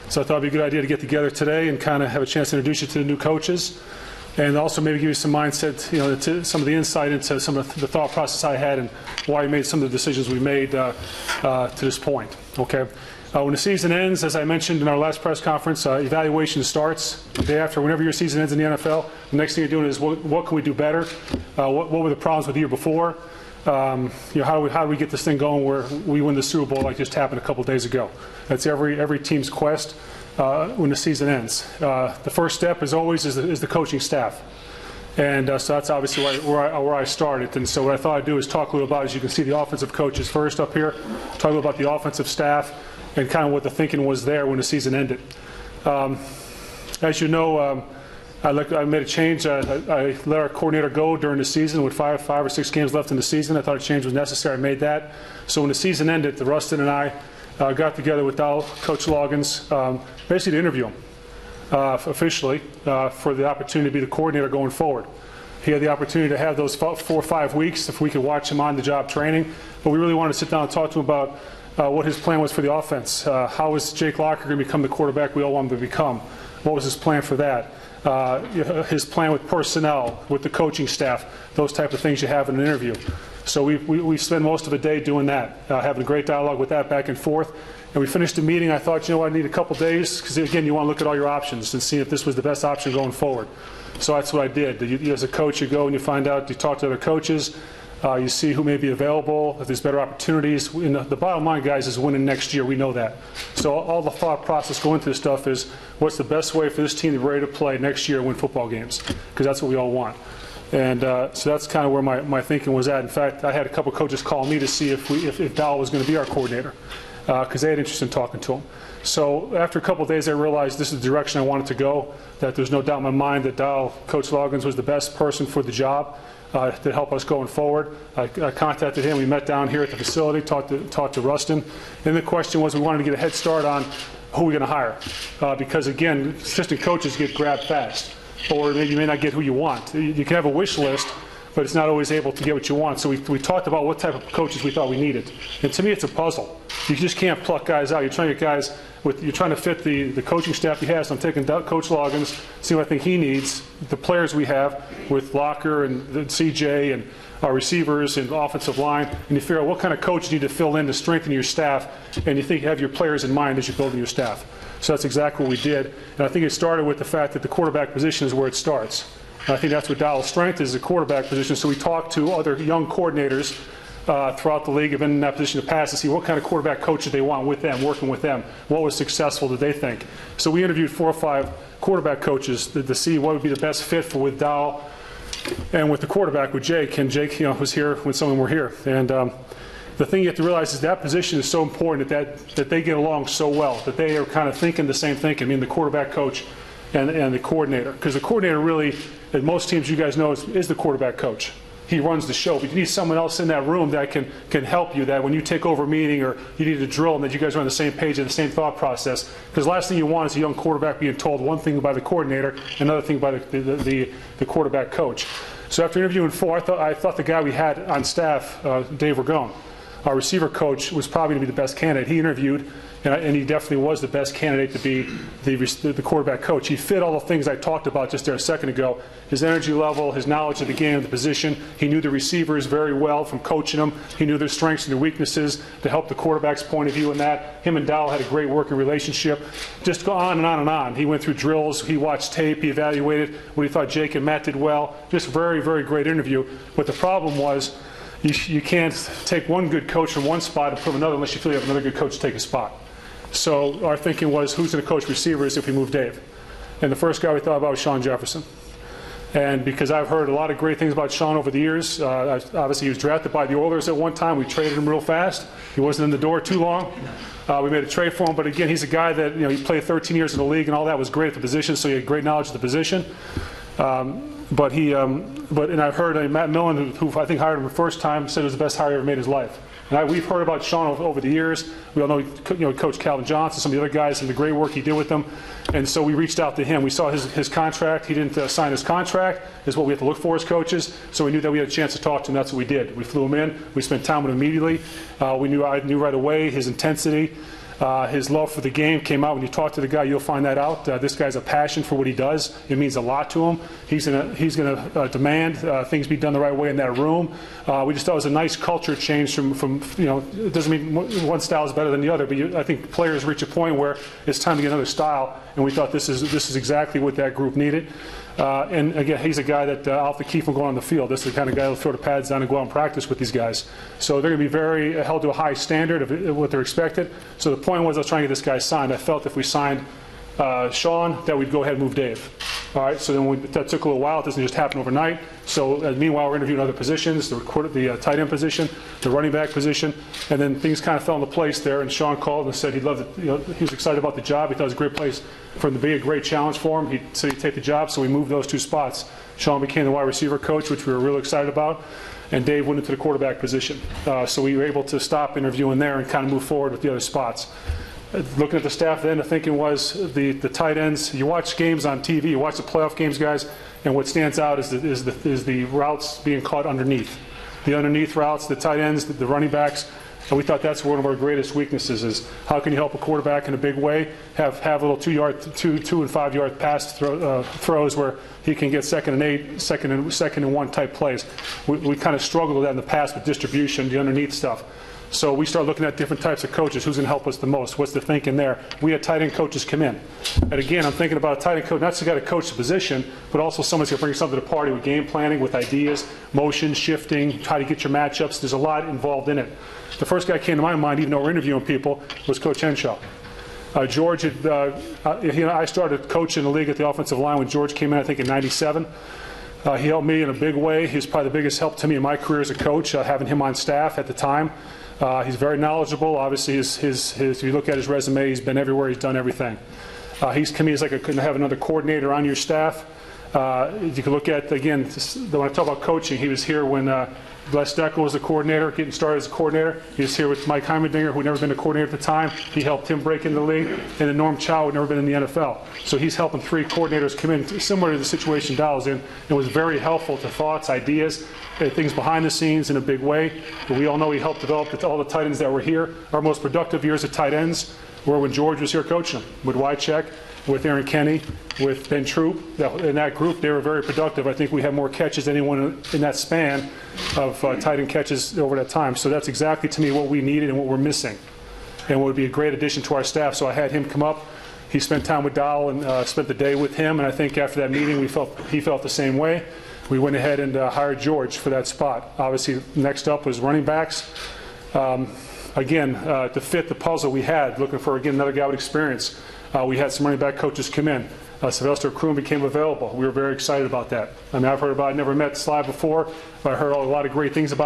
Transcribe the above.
So I thought it'd be a good idea to get together today and kind of have a chance to introduce you to the new coaches, and also maybe give you some mindset, to some of the insight into some of the thought process I had and why we made some of the decisions we made to this point. Okay. When the season ends, as I mentioned in our last press conference, evaluation starts the day after. Whenever your season ends in the NFL, the next thing you're doing is what can we do better? What were the problems with the year before? How do we get this thing going where we win the Super Bowl like just happened a couple days ago? That's every team's quest when the season ends. The first step, as always, is the coaching staff. And so that's obviously where I started. And so what I thought I'd do is talk a little about, as you can see, the offensive coaches first up here, talk a little about the offensive staff, and kind of what the thinking was there when the season ended. As you know, I made a change. I let our coordinator go during the season with five or six games left in the season. I thought a change was necessary. I made that. So when the season ended, Rustin and I got together with Coach Loggins, basically to interview him officially for the opportunity to be the coordinator going forward. He had the opportunity to have those 4 or 5 weeks if we could watch him on the job training. But we really wanted to sit down and talk to him about what his plan was for the offense. How was Jake Locker going to become the quarterback we all wanted him to become? What was his plan for that? His plan with personnel, with the coaching staff, those type of things you have in an interview. So we spent most of the day doing that, having a great dialogue with that back and forth. And we finished the meeting. I thought, I need a couple days because, again, you want to look at all your options and see if this was the best option going forward. So that's what I did. As a coach, you go and you find out, you talk to other coaches. You see who may be available, if there's better opportunities. The bottom line, guys, is winning next year. We know that. So all the thought process going through this stuff is what's the best way for this team to be ready to play next year and win football games, because that's what we all want. And so that's kind of where my thinking was at. In fact, I had a couple coaches call me to see if Dowell was going to be our coordinator, because they had interest in talking to him. So after a couple of days, I realized this is the direction I wanted to go, that there's no doubt in my mind that Dowell, Coach Loggins, was the best person for the job. To help us going forward. I contacted him. We met down here at the facility, talked to Rustin. And the question was, we wanted to get a head start on who we're going to hire. Because, again, assistant coaches get grabbed fast. Or maybe you may not get who you want. You can have a wish list, but it's not always able to get what you want. So we talked about what type of coaches we thought we needed. And to me, it's a puzzle. You just can't pluck guys out. You're trying to get guys you're trying to fit the coaching staff he has. So I'm taking Coach Loggins, see what I think he needs, the players we have with Locker and CJ and our receivers and offensive line, and you figure out what kind of coach you need to fill in to strengthen your staff, and you think you have your players in mind as you're building your staff. So that's exactly what we did. And I think it started with the fact that the quarterback position is where it starts. And I think that's what Dowell's strength is, the quarterback position. So we talked to other young coordinators throughout the league have been in that position to pass to see what kind of quarterback coaches they want with them, working with them. What was successful, did they think? So we interviewed 4 or 5 quarterback coaches to see what would be the best fit with Dowell and with the quarterback, with Jake. And Jake was here when some of them were here. And the thing you have to realize is that position is so important that they get along so well, that they are kind of thinking the same thing. I mean, the quarterback coach and the coordinator. Because the coordinator really, at most teams you guys know, is the quarterback coach. He runs the show, but you need someone else in that room that can help you, that when you take over a meeting or you need a drill, and that you guys are on the same page and the same thought process. Because the last thing you want is a young quarterback being told one thing by the coordinator, another thing by the quarterback coach. So after interviewing 4, I thought the guy we had on staff, Dave Ragone, our receiver coach, was probably going to be the best candidate. He interviewed, and he definitely was the best candidate to be the quarterback coach. He fit all the things I talked about just there a second ago. His energy level, his knowledge of the game, the position. He knew the receivers very well from coaching them. He knew their strengths and their weaknesses to help the quarterback's point of view in that. Him and Dowell had a great working relationship. Just go on and on and on. He went through drills. He watched tape. He evaluated what he thought Jake and Matt did well. Just very, very great interview. But the problem was you can't take one good coach from one spot and put another unless you feel you have another good coach to take a spot. So our thinking was, who's going to coach receivers if we move Dave? And the first guy we thought about was Sean Jefferson. And because I've heard a lot of great things about Sean over the years, obviously he was drafted by the Oilers at one time. We traded him real fast. He wasn't in the door too long. We made a trade for him, but again, he's a guy that, he played 13 years in the league and all that, was great at the position, so he had great knowledge of the position. And I've heard Matt Millen, who I think hired him the first time, said it was the best hire he ever made in his life. And we've heard about Sean over the years. We all know, Coach Calvin Johnson, some of the other guys, and the great work he did with them. And so we reached out to him. We saw his contract. He didn't sign his contract. Is what we have to look for as coaches. So we knew that we had a chance to talk to him. That's what we did. We flew him in. We spent time with him immediately. I knew right away his intensity. His love for the game came out when you talk to the guy. You'll find that out. This guy's a passion for what he does. It means a lot to him. He's gonna demand things be done the right way in that room. We just thought it was a nice culture change from it doesn't mean one style is better than the other, but I think players reach a point where it's time to get another style, and we thought this is exactly what that group needed. And again, he's a guy that I'll have to keep him going on the field. This is the kind of guy that'll throw the pads down and go out and practice with these guys. So they're going to be very held to a high standard of what they're expected. So the point was I was trying to get this guy signed. I felt if we signed Sean, that we'd go ahead and move Dave. All right, so then that took a little while. It doesn't just happen overnight. So meanwhile, we're interviewing other positions, the tight end position, the running back position, and then things kind of fell into place there. And Sean called and said he loved it. He was excited about the job. He thought it was a great place for him to be, a great challenge for him. He said he'd take the job, so we moved those 2 spots. Sean became the wide receiver coach, which we were really excited about, and Dave went into the quarterback position. So we were able to stop interviewing there and kind of move forward with the other spots. Looking at the staff then, the thinking was the tight ends. You watch games on TV, you watch the playoff games, guys, and what stands out is the routes being caught underneath. The underneath routes, the tight ends, the running backs. And we thought that's one of our greatest weaknesses is how can you help a quarterback in a big way, have little 2 and 5 yard pass throws where he can get 2nd and 8, second and 1 type plays. We kind of struggled with that in the past with distribution, the underneath stuff. So we started looking at different types of coaches. Who's going to help us the most? What's the thinking there? We had tight end coaches come in. And again, I'm thinking about a tight end coach, not just got to coach the position, but also someone's going to bring something to the party with game planning, with ideas, motion, shifting, how to get your matchups. There's a lot involved in it. The first guy came to my mind, even though we're interviewing people, was Coach Henshaw. George had, I started coaching the league at the offensive line when George came in, I think in '97. He helped me in a big way. He was probably the biggest help to me in my career as a coach, having him on staff at the time. He's very knowledgeable. Obviously, if you look at his resume, he's been everywhere. He's done everything. He's to me is like couldn't have another coordinator on your staff. You can look at, again, when I talk about coaching, he was here when Les Steckel was the coordinator, getting started as a coordinator. He was here with Mike Heimendinger, who had never been a coordinator at the time. He helped him break into the league. And then Norm Chow had never been in the NFL. So he's helping 3 coordinators come in, similar to the situation Dowell's in. It was very helpful to thoughts, ideas, things behind the scenes in a big way. But we all know he helped develop all the tight ends that were here. Our most productive years at tight ends were when George was here coaching them, with Wycheck, with Aaron Kenny, with Ben Troop. In that group, they were very productive. I think we had more catches than anyone in that span of tight end catches over that time. So that's exactly, to me, what we needed and what we're missing, and what would be a great addition to our staff. So I had him come up. He spent time with Dowell and spent the day with him, and I think after that meeting, he felt the same way. We went ahead and hired George for that spot. Obviously, next up was running backs. Again, to fit the puzzle we had, looking for, again, another guy with experience. We had some running back coaches come in. Sylvester Kroon became available. We were very excited about that. I mean, I've never met Sly before, but I heard a lot of great things about